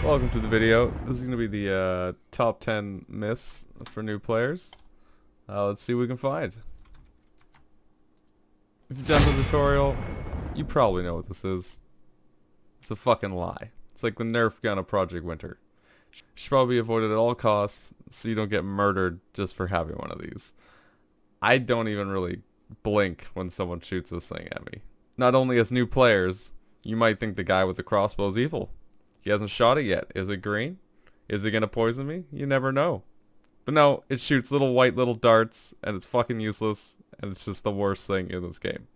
Welcome to the video. This is going to be the top 10 myths for new players. Let's see what we can find. If you've done the tutorial, you probably know what this is. It's a fucking lie. It's like the Nerf gun of Project Winter. Should probably be avoided at all costs so you don't get murdered just for having one of these. I don't even really blink when someone shoots this thing at me. Not only as new players, you might think the guy with the crossbow is evil. He hasn't shot it yet. Is it green? Is it gonna poison me? You never know. But no, it shoots little darts, and it's fucking useless, and it's just the worst thing in this game.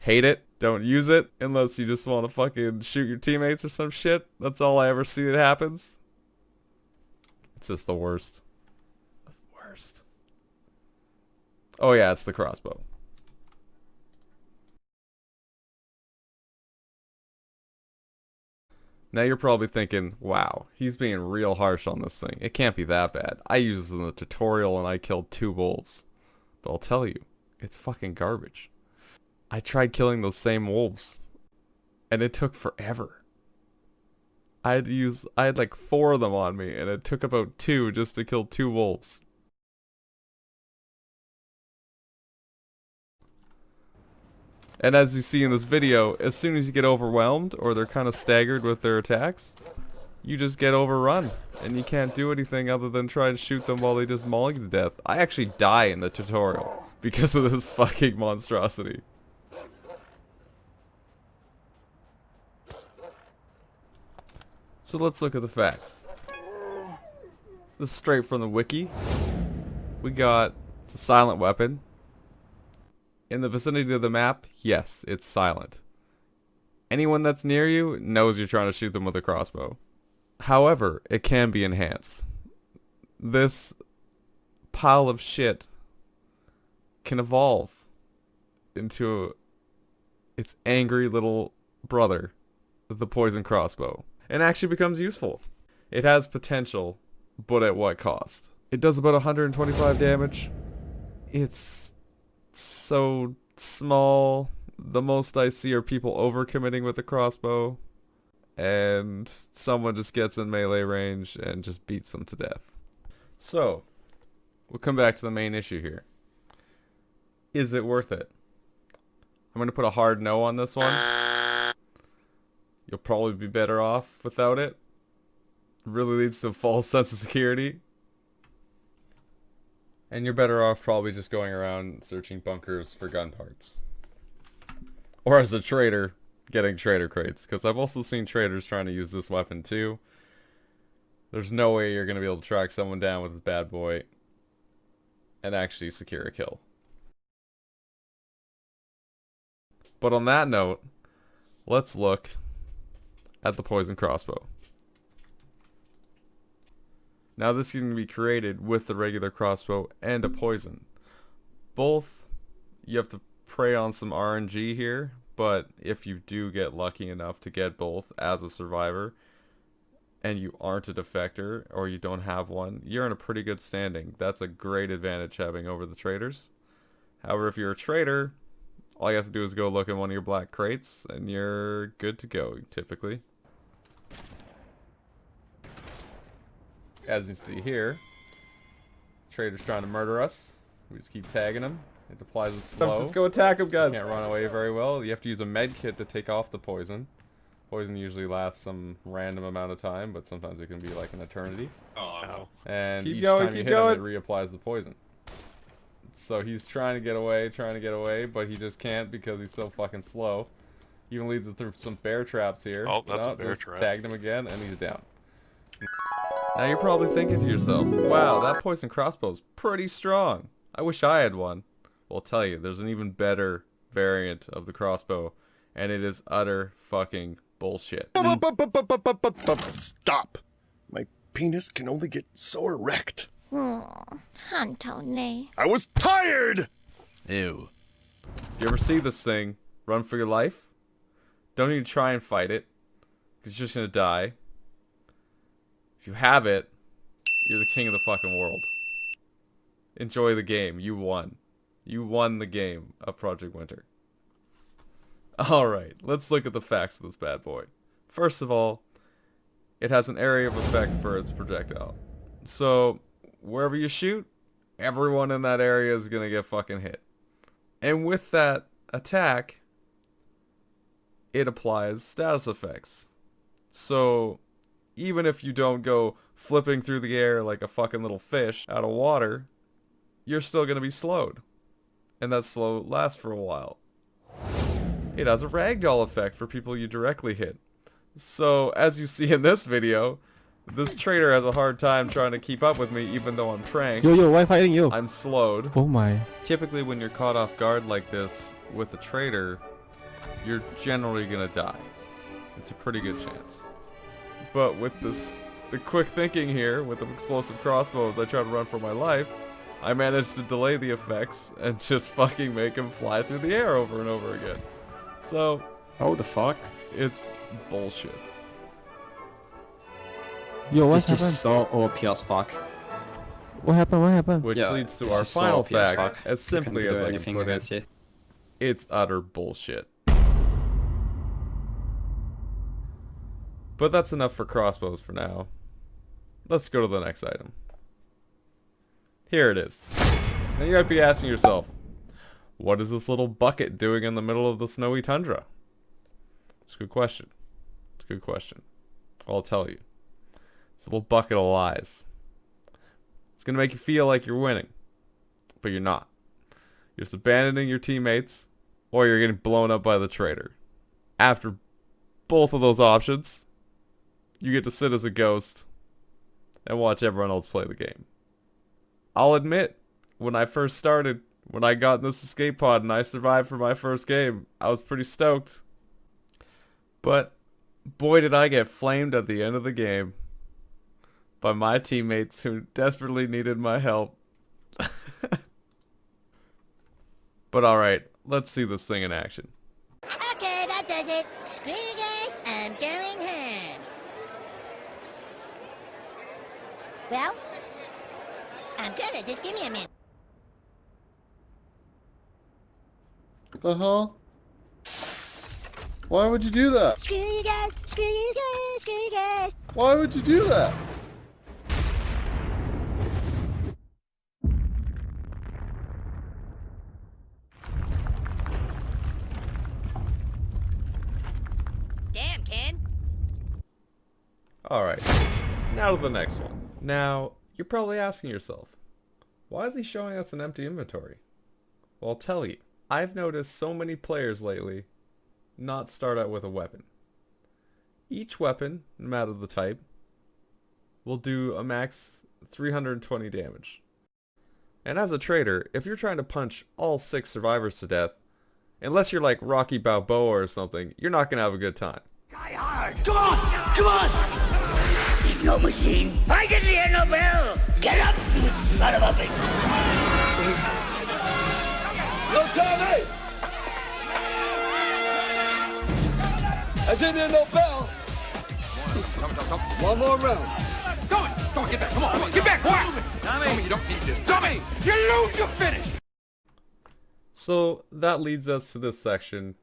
Hate it. Don't use it unless you just want to fucking shoot your teammates or some shit. That's all I ever see that happens. It's just the worst. The worst. Oh yeah, it's the crossbow. Now you're probably thinking, wow, he's being real harsh on this thing. It can't be that bad. I used it in the tutorial and I killed 2 wolves. But I'll tell you, it's fucking garbage. I tried killing those same wolves, and it took forever. I had like 4 of them on me, and it took about 2 just to kill 2 wolves. And as you see in this video, as soon as you get overwhelmed or they're kind of staggered with their attacks, you just get overrun and you can't do anything other than try and shoot them while they just maul you to death. I actually die in the tutorial because of this fucking monstrosity. So let's look at the facts. This is straight from the wiki. We got it's a silent weapon. In the vicinity of the map, yes, it's silent. Anyone that's near you knows you're trying to shoot them with a crossbow. However, it can be enhanced. This pile of shit can evolve into its angry little brother, the poison crossbow, and actually becomes useful. It has potential, but at what cost? It does about 125 damage. It's so small. The most I see are people overcommitting with the crossbow, and someone just gets in melee range and just beats them to death. So, we'll come back to the main issue here. Is it worth it? I'm going to put a hard no on this one. You'll probably be better off without it. It really leads to a false sense of security. And you're better off probably just going around searching bunkers for gun parts. Or as a trader, getting trader crates. Because I've also seen traders trying to use this weapon too. There's no way you're going to be able to track someone down with this bad boy and actually secure a kill. But on that note, let's look at the poison crossbow. Now this can be created with the regular crossbow and a poison. Both, you have to prey on some RNG here, but if you do get lucky enough to get both as a survivor, and you aren't a defector, or you don't have one, you're in a pretty good standing. That's a great advantage having over the traders. However, if you're a trader, all you have to do is go look in one of your black crates, and you're good to go, typically. As you see here, trader's trying to murder us. We just keep tagging him. It applies a slow. Let's go attack him, guys. Can't run away very well. You have to use a med kit to take off the poison. Poison usually lasts some random amount of time, but sometimes it can be like an eternity. Oh. And each time you hit him, it reapplies the poison. So he's trying to get away, but he just can't because he's so fucking slow. Even leads through some bear traps here. Oh, that's a bear trap. Tagged him again, and he's down. Now you're probably thinking to yourself, wow, that poison crossbow's pretty strong. I wish I had one. Well, I'll tell you, there's an even better variant of the crossbow, and it is utter fucking bullshit. Stop! My penis can only get so erect. Anthony. I was tired! Ew. If you ever see this thing, run for your life. Don't even try and fight it, because you're just gonna die. If you have it, you're the king of the fucking world. Enjoy the game. You won. You won the game of Project Winter. Alright, let's look at the facts of this bad boy. First of all, it has an area of effect for its projectile. So wherever you shoot, everyone in that area is going to get fucking hit. And with that attack, it applies status effects. So even if you don't go flipping through the air like a fucking little fish out of water, you're still going to be slowed. And that slow lasts for a while. It has a ragdoll effect for people you directly hit. So as you see in this video, this trader has a hard time trying to keep up with me even though I'm tranked. Yo, why fighting you? I'm slowed. Oh my. Typically when you're caught off guard like this with a trader, you're generally gonna die. It's a pretty good chance. But with the quick thinking here, with the explosive crossbows I try to run for my life, I managed to delay the effects and just fucking make him fly through the air over and over again. So, Oh, the fuck? it's bullshit. Yo, what This happened? is so OP as fuck. What happened? Which Yeah, leads to this our is so final OP as fact, fuck. as You can't simply do as I can anything put against it, it. it's utter bullshit. But that's enough for crossbows for now. Let's go to the next item. Here it is. Now you might be asking yourself, what is this little bucket doing in the middle of the snowy tundra? It's a good question. It's a good question. I'll tell you. It's a little bucket of lies. It's going to make you feel like you're winning, but you're not. You're just abandoning your teammates, or you're getting blown up by the traitor. After both of those options, you get to sit as a ghost and watch everyone else play the game. I'll admit, when I first started, when I got in this escape pod and I survived for my first game, I was pretty stoked. But boy did I get flamed at the end of the game by my teammates who desperately needed my help. But alright, let's see this thing in action. Okay, that does it. Screw you guys, I'm going home. Well, I'm gonna, just give me a minute. The hell? Why would you do that? Screw you guys, screw you guys, screw you guys. Why would you do that? Damn, Ken. Alright, now to the next one. Now, you're probably asking yourself, why is he showing us an empty inventory? Well, I'll tell you. I've noticed so many players lately not start out with a weapon. Each weapon, no matter the type, will do a max 320 damage. And as a trader, if you're trying to punch all 6 survivors to death, unless you're like Rocky Balboa or something, you're not going to have a good time. Come on! Come on! He's no machine. I didn't hear no bell! Get up, you son of a bitch! Yo, Tommy! I didn't hear no bell. One more round. Go, get back, come on, get back, boy! Tommy, you don't need this. Tommy, you lose, you're finished! So that leads us to this section.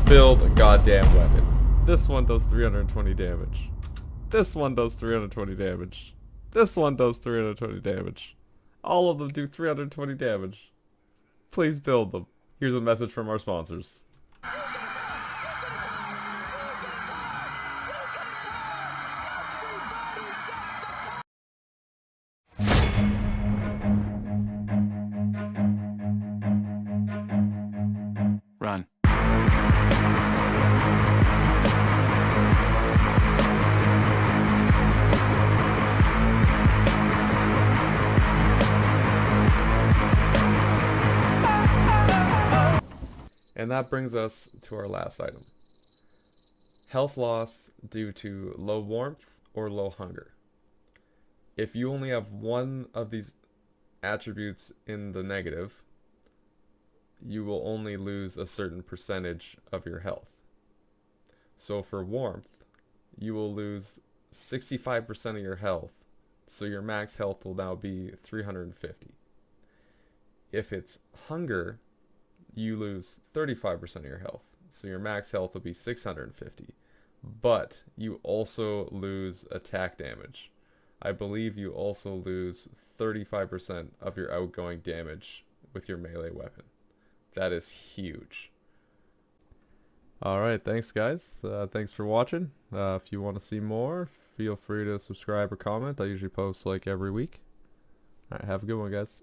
Build a goddamn weapon. This one does 320 damage. This one does 320 damage. This one does 320 damage. All of them do 320 damage. Please build them. Here's a message from our sponsors. Run. And that brings us to our last item. Health loss due to low warmth or low hunger. If you only have one of these attributes in the negative, you will only lose a certain percentage of your health. So for warmth, you will lose 65% of your health, so your max health will now be 350. If it's hunger, you lose 35% of your health, so your max health will be 650. but you also lose attack damage. I believe you also lose 35% of your outgoing damage with your melee weapon. That is huge. Alright, thanks guys. Thanks for watching. If you want to see more, feel free to subscribe or comment. I usually post like every week. Alright, have a good one guys.